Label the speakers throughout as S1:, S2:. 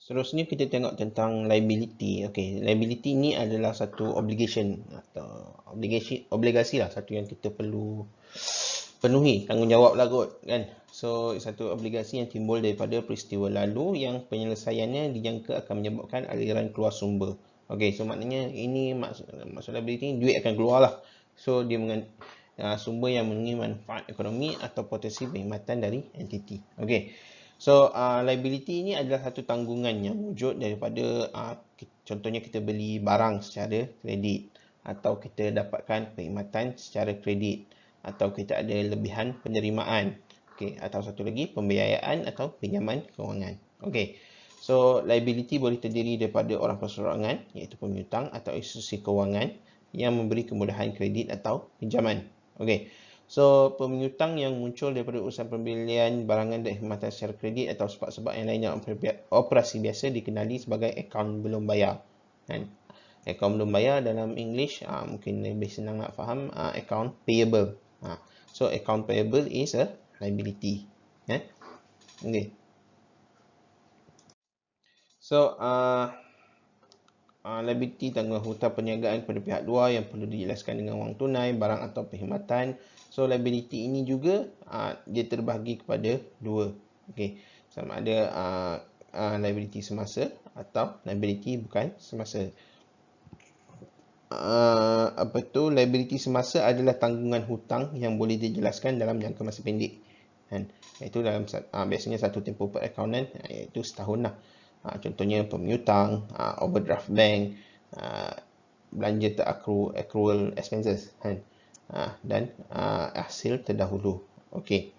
S1: Seterusnya kita tengok tentang liability. Okey, liability ni adalah satu obligation atau obligasi lah, satu yang kita perlu penuhi, tanggungjawab lah kot kan. So satu obligasi yang timbul daripada peristiwa lalu yang penyelesaiannya dijangka akan menyebabkan aliran keluar sumber. Okey, so maknanya ini maksud liability ni duit akan keluar lah. So dia sumber yang mengandungi manfaat ekonomi atau potensi perkhidmatan dari entiti. Okey. So, liability ini adalah satu tanggungan yang wujud daripada contohnya kita beli barang secara kredit atau kita dapatkan perkhidmatan secara kredit atau kita ada lebihan penerimaan. Okey, atau satu lagi pembiayaan atau pinjaman kewangan. Okey. So, liability boleh terdiri daripada orang perseorangan iaitu pemiutang atau institusi kewangan yang memberi kemudahan kredit atau pinjaman. Okey. So, pemiutang yang muncul daripada urusan pembelian barangan dan khidmatan secara kredit atau sebab-sebab yang lain dalam operasi biasa dikenali sebagai akaun belum bayar. Kan? Akaun belum bayar dalam English mungkin lebih senang nak faham, account payable. So, account payable is a liability. Okay. So, liability tanggungan hutang perniagaan kepada pihak luar yang perlu dijelaskan dengan wang tunai, barang atau perkhidmatan. So, liability ini juga dia terbahagi kepada dua. Okey, sama ada liability semasa atau liability bukan semasa. Liability semasa adalah tanggungan hutang yang boleh dijelaskan dalam jangka masa pendek. Kan? Iaitu dalam biasanya satu tempoh perakaunan iaitu setahun lah. Contohnya pemiutang, overdraft bank, belanja accrual expenses, kan? Dan hasil terdahulu. Okey.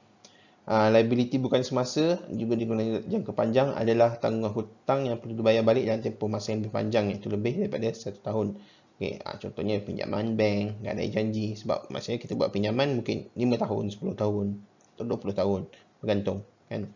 S1: Liability bukan semasa juga digunakan jangka panjang adalah tanggungan hutang yang perlu dibayar balik dalam tempoh masa yang lebih panjang iaitu lebih daripada 1 tahun. Okey, contohnya pinjaman bank, gadai janji, sebab maksudnya kita buat pinjaman mungkin 5 tahun, 10 tahun atau 20 tahun bergantung, kan?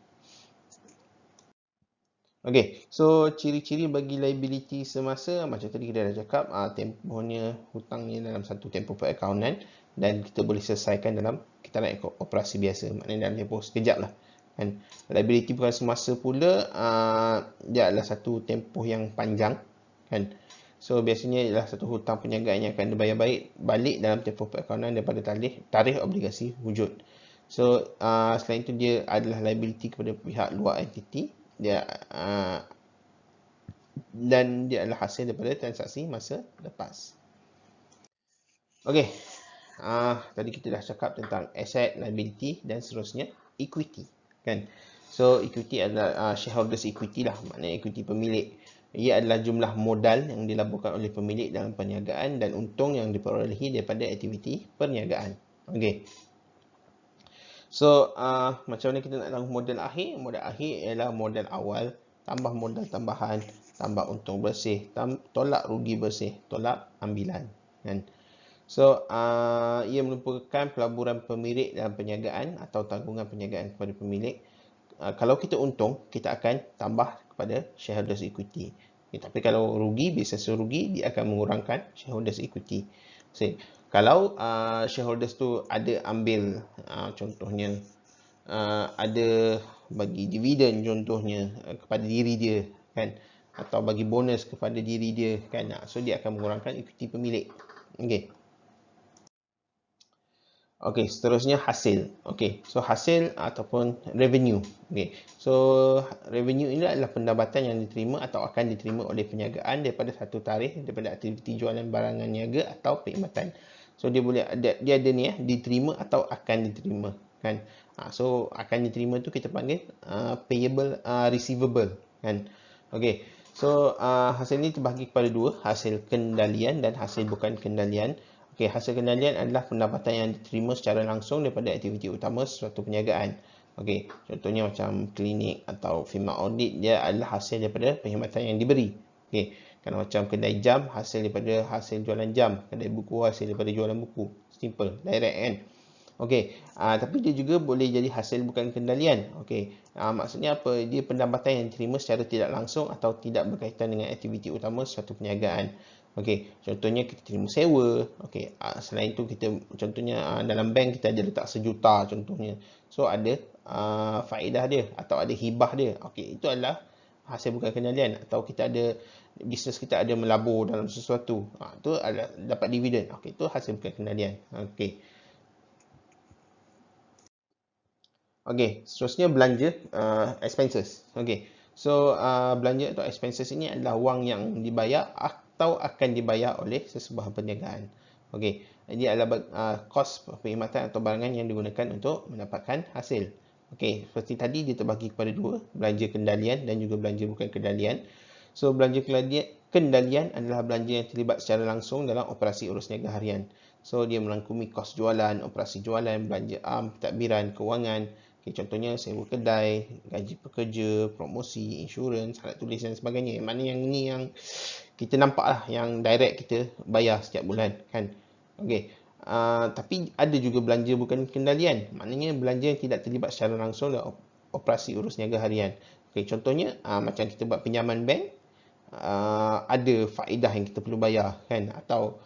S1: Okey, so ciri-ciri bagi liability semasa macam tadi kita dah cakap, tempohnya hutangnya dalam satu tempoh perakaunan dan kita boleh selesaikan dalam kita nak operasi biasa, maknanya dalam tempoh sekejap lah. Kan? Liability bukan semasa pula, dia adalah satu tempoh yang panjang, kan? So biasanya ialah satu hutang perniagaan yang akan dibayar balik dalam tempoh perakaunan daripada tarikh obligasi wujud. So selain itu dia adalah liability kepada pihak luar entiti. Dan dia adalah hasil daripada transaksi masa lepas. Okey, tadi kita dah cakap tentang asset, liability dan seterusnya equity, kan? So equity adalah shareholders equity lah, maknanya equity pemilik. Ia adalah jumlah modal yang dilaburkan oleh pemilik dalam perniagaan dan untung yang diperolehi daripada aktiviti perniagaan. Okey. So, macam mana kita nak tahu modal akhir? Modal akhir ialah modal awal, tambah modal tambahan, tambah untung bersih, tolak rugi bersih, tolak ambilan. Kan? So, ia merupakan pelaburan pemilik dalam perniagaan atau tanggungan perniagaan kepada pemilik. Kalau kita untung, kita akan tambah kepada shareholders equity. Tapi kalau rugi, bisnes rugi, dia akan mengurangkan shareholders equity. So, kalau shareholders tu ada ambil, contohnya ada bagi dividen contohnya kepada diri dia, kan, atau bagi bonus kepada diri dia, kan, so dia akan mengurangkan equity pemilik. Okey. Okey, seterusnya hasil. Okey, so hasil ataupun revenue. Okey, so revenue ini adalah pendapatan yang diterima atau akan diterima oleh perniagaan daripada satu tarikh daripada aktiviti jualan barangan niaga atau perkhidmatan. So dia ada ni diterima atau akan diterima, kan? So akan diterima tu kita panggil payable, receivable, kan? Okey. So hasil ni terbahagi kepada dua, hasil kendalian dan hasil bukan kendalian. Okey, hasil kendalian adalah pendapatan yang diterima secara langsung daripada aktiviti utama suatu perniagaan. Okey, contohnya macam klinik atau firma audit, dia adalah hasil daripada perkhidmatan yang diberi. Okey, kalau macam kedai jam, hasil daripada hasil jualan jam. Kedai buku, hasil daripada jualan buku. Simple, direct, kan? Okey, tapi dia juga boleh jadi hasil bukan kendalian. Okey, maksudnya apa? Dia pendapatan yang diterima secara tidak langsung atau tidak berkaitan dengan aktiviti utama suatu perniagaan. Okey, contohnya kita terima sewa. Okey, selain itu kita contohnya dalam bank kita ada letak 1 juta contohnya. So ada faedah dia atau ada hibah dia. Okey, itu adalah hasil bukan kendalian, atau kita ada bisnes kita ada melabur dalam sesuatu, tu adalah dapat dividen. Okey, itu hasil bukan kendalian. Okey. Okey, seterusnya belanja expenses. Okey. So belanja atau expenses ini adalah wang yang dibayar atau akan dibayar oleh sesebuah perniagaan. Okey, ini adalah kos perkhidmatan atau barangan yang digunakan untuk mendapatkan hasil. Okey, seperti tadi dia terbagi kepada dua, belanja kendalian dan juga belanja bukan kendalian. So belanja kendalian adalah belanja yang terlibat secara langsung dalam operasi urus niaga harian. So dia merangkumi kos jualan, operasi jualan, belanja pentadbiran, kewangan. Okay, contohnya sewa kedai, gaji pekerja, promosi, insurans, alat tulis dan sebagainya. Mana yang ni yang kita nampak lah, yang direct kita bayar setiap bulan kan. Okey. Tapi ada juga belanja bukan kendalian. Maknanya belanja yang tidak terlibat secara langsung dalam operasi urus niaga harian. Okey, contohnya macam kita buat pinjaman bank, ada faedah yang kita perlu bayar kan, atau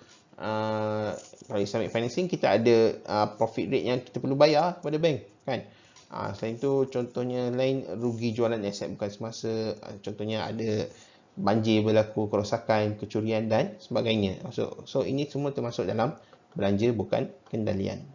S1: kalau Islamic financing kita ada profit rate yang kita perlu bayar kepada bank kan. Selain itu, contohnya lain, rugi jualan aset bukan semasa, contohnya ada banjir berlaku, kerosakan, kecurian dan sebagainya. So ini semua termasuk dalam belanja bukan kendalian.